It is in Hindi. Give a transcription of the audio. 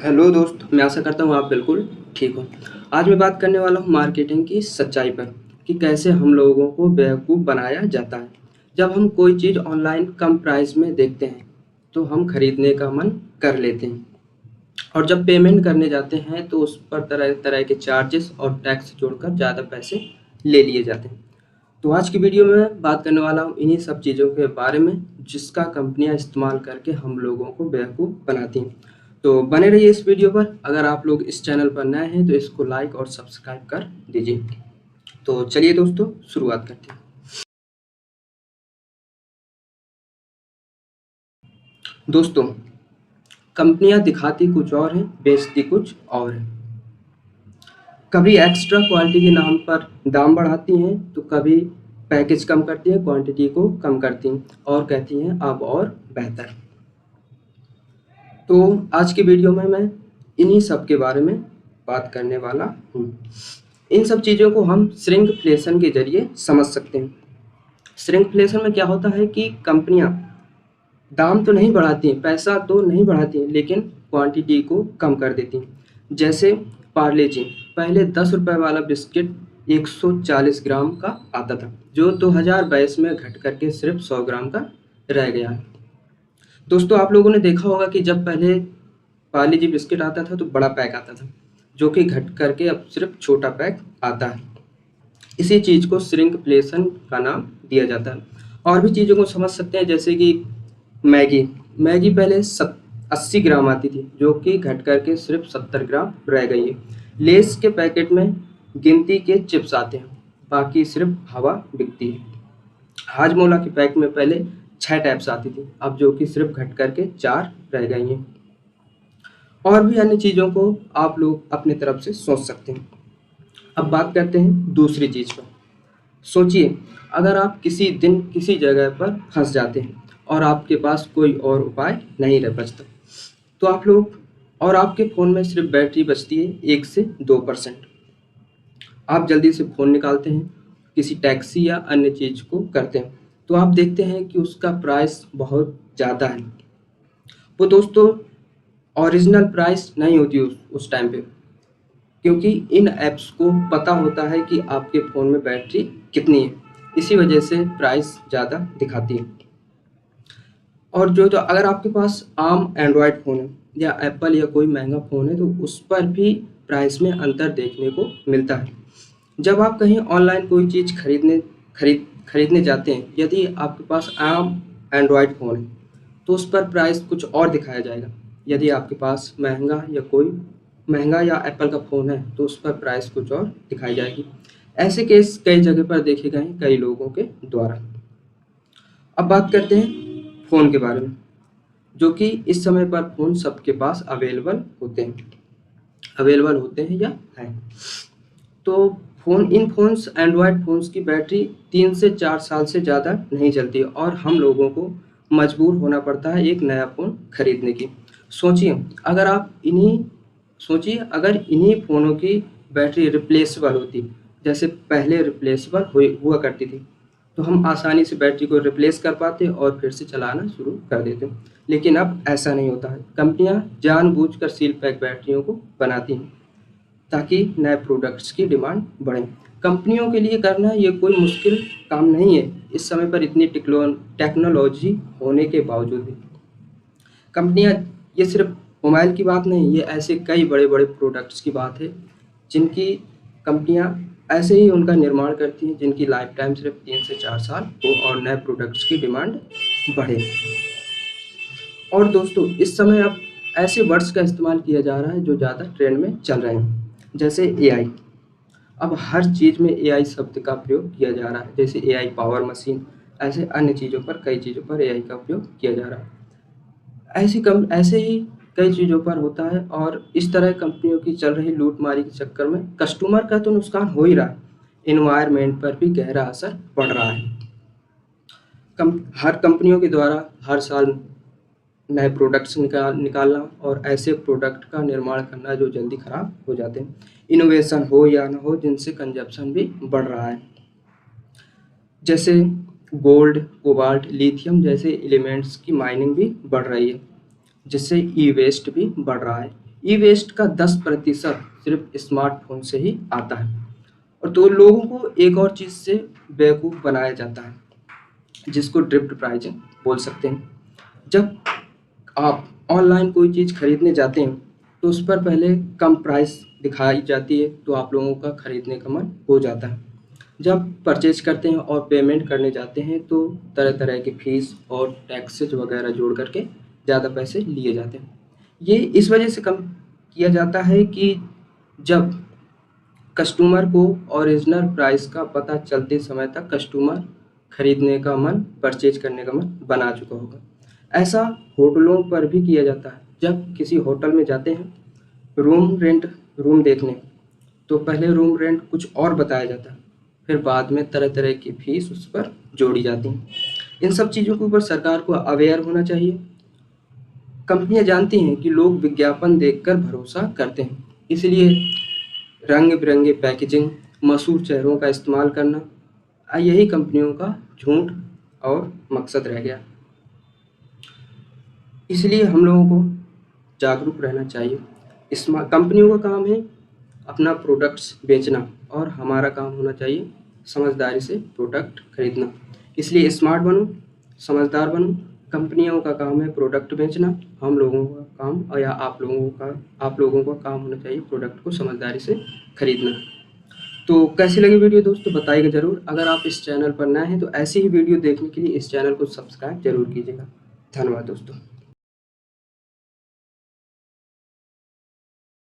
हेलो दोस्त, मैं आशा करता हूँ आप बिल्कुल ठीक हो। आज मैं बात करने वाला हूँ मार्केटिंग की सच्चाई पर कि कैसे हम लोगों को बेवकूफ़ बनाया जाता है। जब हम कोई चीज़ ऑनलाइन कम प्राइस में देखते हैं तो हम खरीदने का मन कर लेते हैं, और जब पेमेंट करने जाते हैं तो उस पर तरह तरह के चार्जेस और टैक्स जोड़कर ज़्यादा पैसे ले लिए जाते हैं। तो आज की वीडियो में मैं बात करने वाला हूँ इन्हीं सब चीज़ों के बारे में जिसका कंपनियां इस्तेमाल करके हम लोगों को बेवकूफ़ बनाती हैं। तो बने रहिए इस वीडियो पर। अगर आप लोग इस चैनल पर नए हैं तो इसको लाइक और सब्सक्राइब कर दीजिए। तो चलिए दोस्तों, शुरुआत करते हैं। दोस्तों, कंपनियां दिखाती कुछ और हैं, बेचती कुछ और है। कभी एक्स्ट्रा क्वालिटी के नाम पर दाम बढ़ाती हैं तो कभी पैकेज कम करती हैं, क्वांटिटी को कम करती हैं और कहती हैं अब और बेहतर। तो आज की वीडियो में मैं इन्हीं सब के बारे में बात करने वाला हूँ। इन सब चीज़ों को हम श्रिंकफ्लेशन के जरिए समझ सकते हैं। श्रिंकफ्लेशन में क्या होता है कि कंपनियां दाम तो नहीं बढ़ाती हैं, पैसा तो नहीं बढ़ाती हैं, लेकिन क्वांटिटी को कम कर देती हैं। जैसे पार्ले जी, पहले 10 रुपए वाला बिस्किट 140 ग्राम का आता था, जो 2022 में घट करके सिर्फ 100 ग्राम का रह गया है। दोस्तों, आप लोगों ने देखा होगा कि जब पहले पार्ले जी बिस्किट आता था तो बड़ा पैक आता था, जो कि घट करके अब सिर्फ छोटा पैक आता है। इसी चीज़ को श्रिंकफ्लेशन का नाम दिया जाता है। और भी चीज़ों को समझ सकते हैं, जैसे कि मैगी मैगी पहले 80 ग्राम आती थी, जो कि घट करके सिर्फ 70 ग्राम रह गई है। लेस के पैकेट में गिनती के चिप्स आते हैं, बाकी सिर्फ हवा बिकती है। हाजमोला के पैक में पहले 6 टैब्स आती थी, अब जो कि सिर्फ घट करके 4 रह गई हैं। और भी अन्य चीज़ों को आप लोग अपनी तरफ से सोच सकते हैं। अब बात करते हैं दूसरी चीज़ पर। सोचिए, अगर आप किसी दिन किसी जगह पर फंस जाते हैं और आपके पास कोई और उपाय नहीं रह बचता, तो आप लोग और आपके फ़ोन में सिर्फ बैटरी बचती है 1 से 2%। आप जल्दी से फ़ोन निकालते हैं, किसी टैक्सी या अन्य चीज़ को करते हैं, तो आप देखते हैं कि उसका प्राइस बहुत ज़्यादा है। वो दोस्तों ओरिजिनल प्राइस नहीं होती उस टाइम पे, क्योंकि इन ऐप्स को पता होता है कि आपके फ़ोन में बैटरी कितनी है, इसी वजह से प्राइस ज़्यादा दिखाती है। और जो तो अगर आपके पास आम एंड्रॉयड फ़ोन है या एप्पल या कोई महंगा फ़ोन है, तो उस पर भी प्राइस में अंतर देखने को मिलता है। जब आप कहीं ऑनलाइन कोई चीज़ खरीदने जाते हैं, यदि आपके पास आम एंड्रॉयड फ़ोन है तो उस पर प्राइस कुछ और दिखाया जाएगा। यदि आपके पास महंगा या एप्पल का फ़ोन है तो उस पर प्राइस कुछ और दिखाई जाएगी। ऐसे केस कई जगह पर देखे गए हैं कई लोगों के द्वारा। अब बात करते हैं फ़ोन के बारे में, जो कि इस समय पर फ़ोन सबके पास अवेलेबल होते हैं या हैं। तो इन फ़ोन्स एंड्रॉयड फ़ोन्स की बैटरी 3 से 4 साल से ज़्यादा नहीं चलती और हम लोगों को मजबूर होना पड़ता है एक नया फ़ोन खरीदने की। सोचिए, अगर आप इन्हीं अगर इन्हीं फ़ोनों की बैटरी रिप्लेसेबल होती, जैसे पहले रिप्लेसेबल हुआ करती थी, तो हम आसानी से बैटरी को रिप्लेस कर पाते और फिर से चलाना शुरू कर देते। लेकिन अब ऐसा नहीं होता है। कंपनियां जानबूझकर सील पैक बैटरियों को बनाती हैं ताकि नए प्रोडक्ट्स की डिमांड बढ़े। कंपनियों के लिए करना ये कोई मुश्किल काम नहीं है, इस समय पर इतनी टेक्नोलॉजी होने के बावजूद भी। कंपनियां, ये सिर्फ मोबाइल की बात नहीं, ये ऐसे कई बड़े-बड़े प्रोडक्ट्स की बात है, जिनकी कंपनियां ऐसे ही उनका निर्माण करती हैं, जिनकी लाइफ टाइम सिर्फ 3 से 4 साल हो और नए प्रोडक्ट्स की डिमांड बढ़े। और दोस्तों, इस समय अब ऐसे वर्ड्स का इस्तेमाल किया जा रहा है जो ज़्यादा ट्रेंड में चल रहे हैं, जैसे एआई। अब हर चीज़ में एआई शब्द का प्रयोग किया जा रहा है, जैसे एआई पावर मशीन, ऐसे अन्य चीज़ों पर कई चीज़ों पर एआई का उपयोग किया जा रहा है। ऐसे ही कई चीज़ों पर होता है, और इस तरह कंपनियों की चल रही लूटमारी के चक्कर में कस्टमर का तो नुकसान हो ही रहा है, एनवायरनमेंट पर भी गहरा असर पड़ रहा है। हर कंपनियों के द्वारा हर साल नए प्रोडक्ट्स निकालना और ऐसे प्रोडक्ट का निर्माण करना जो जल्दी ख़राब हो जाते हैं। इनोवेशन हो या ना हो, जिनसे कंजप्शन भी बढ़ रहा है। जैसे गोल्ड, कोबाल्ट, लिथियम जैसे एलिमेंट्स की माइनिंग भी बढ़ रही है, जिससे ई वेस्ट भी बढ़ रहा है। ई वेस्ट का 10% सिर्फ स्मार्टफोन से ही आता है। और तो लोगों को एक और चीज़ से बेवकूफ़ बनाया जाता है, जिसको ड्रिफ्ट प्राइजिंग बोल सकते हैं। जब आप ऑनलाइन कोई चीज़ खरीदने जाते हैं तो उस पर पहले कम प्राइस दिखाई जाती है, तो आप लोगों का खरीदने का मन हो जाता है। जब परचेज करते हैं और पेमेंट करने जाते हैं तो तरह तरह की फ़ीस और टैक्सेज वगैरह जोड़ करके ज़्यादा पैसे लिए जाते हैं। ये इस वजह से कम किया जाता है कि जब कस्टमर को ओरिजिनल प्राइस का पता चलते समय तक कस्टमर खरीदने का मन, परचेज करने का मन बना चुका होगा। ऐसा होटलों पर भी किया जाता है। जब किसी होटल में जाते हैं रूम देखने, तो पहले रूम रेंट कुछ और बताया जाता है, फिर बाद में तरह तरह की फीस उस पर जोड़ी जाती हैं। इन सब चीज़ों के ऊपर सरकार को अवेयर होना चाहिए। कंपनियां जानती हैं कि लोग विज्ञापन देखकर भरोसा करते हैं, इसलिए रंग बिरंगे पैकेजिंग, मशहूर चेहरों का इस्तेमाल करना, यही कंपनियों का झूठ और मकसद रह गया। इसलिए हम लोगों को जागरूक रहना चाहिए। कंपनियों का काम है अपना प्रोडक्ट्स बेचना और हमारा काम होना चाहिए समझदारी से प्रोडक्ट खरीदना। इसलिए स्मार्ट बनो, समझदार बनो। कंपनियों का काम है प्रोडक्ट बेचना, हम लोगों का काम या आप लोगों का काम होना चाहिए प्रोडक्ट को समझदारी से खरीदना। तो कैसी लगी वीडियो दोस्तों बताइएगा ज़रूर। अगर आप इस चैनल पर नए हैं तो ऐसी ही वीडियो देखने के लिए इस चैनल को सब्सक्राइब जरूर कीजिएगा। धन्यवाद दोस्तों।